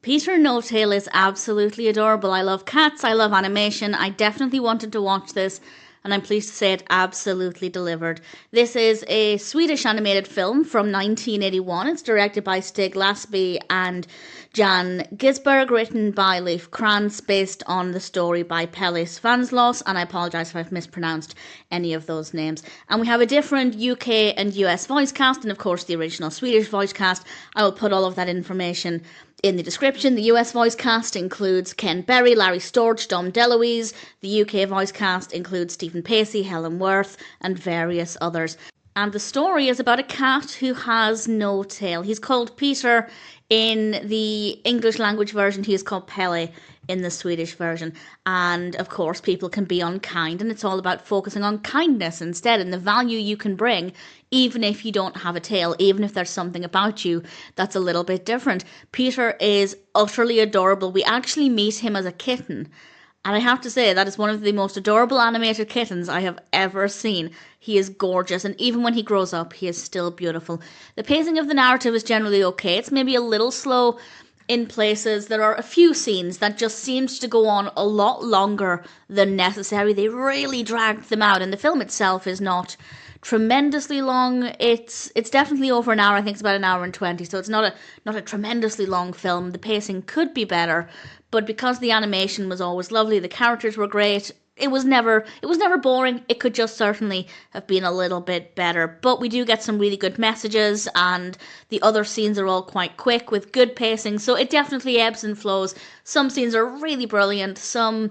Peter No-Tail is absolutely adorable. I love cats, I love animation. I definitely wanted to watch this, and I'm pleased to say it absolutely delivered. This is a Swedish animated film from 1981. It's directed by Stig Lassby and Jan Gisberg, written by Leif Krantz, based on the story by Pelle Svanslös, and I apologise if I've mispronounced any of those names. And we have a different UK and US voice cast, and of course the original Swedish voice cast. I will put all of that information in the description. The US voice cast includes Ken Berry, Larry Storch, Dom DeLuise. The UK voice cast includes Stephen Pacey, Helen Worth, and various others. And the story is about a cat who has no tail. He's called Peter in the English language version. He is called Pelle in the Swedish version. And of course, people can be unkind, and it's all about focusing on kindness instead and the value you can bring, even if you don't have a tail, even if there's something about you that's a little bit different. Peter is utterly adorable. We actually meet him as a kitten, and I have to say that is one of the most adorable animated kittens I have ever seen. He is gorgeous, and even when he grows up, he is still beautiful. The pacing of the narrative is generally okay. It's maybe a little slow in places. There are a few scenes that just seemed to go on a lot longer than necessary. They really dragged them out, and the film itself is not tremendously long. It's definitely over an hour. I think it's about an hour and 20, so it's not a tremendously long film. The pacing could be better, but because the animation was always lovely, the characters were great, it was never boring. It could just certainly have been a little bit better. But we do get some really good messages, and the other scenes are all quite quick with good pacing, so it definitely ebbs and flows. Some scenes are really brilliant, some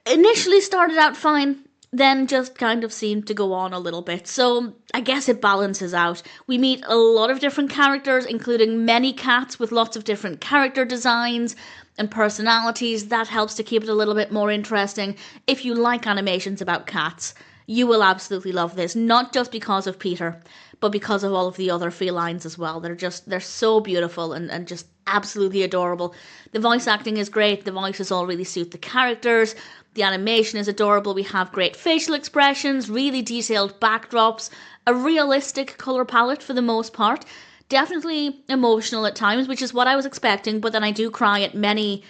initially started out fine, then just kind of seemed to go on a little bit. So I guess it balances out. We meet a lot of different characters, including many cats with lots of different character designs and personalities. That helps to keep it a little bit more interesting. If you like animations about cats, you will absolutely love this, not just because of Peter, but because of all of the other felines as well. They're so beautiful and just absolutely adorable. The voice acting is great. The voices all really suit the characters. The animation is adorable. We have great facial expressions, really detailed backdrops, a realistic colour palette for the most part. Definitely emotional at times, which is what I was expecting, but then I do cry at many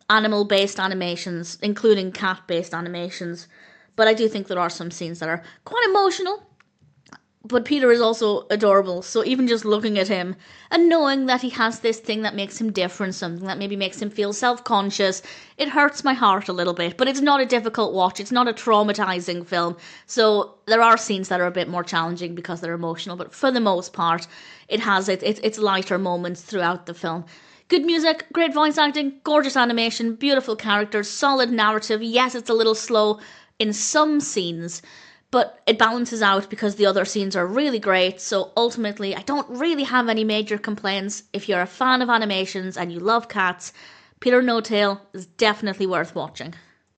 animal-based animations, including cat-based animations. But I do think there are some scenes that are quite emotional. But Peter is also adorable, so even just looking at him and knowing that he has this thing that makes him different, something that maybe makes him feel self-conscious, it hurts my heart a little bit. But it's not a difficult watch, it's not a traumatizing film, so there are scenes that are a bit more challenging because they're emotional, but for the most part, it has its lighter moments throughout the film. Good music, great voice acting, gorgeous animation, beautiful characters, solid narrative. Yes, it's a little slow in some scenes, but it balances out because the other scenes are really great. So ultimately, I don't really have any major complaints. If you're a fan of animations and you love cats, Peter No-Tail is definitely worth watching.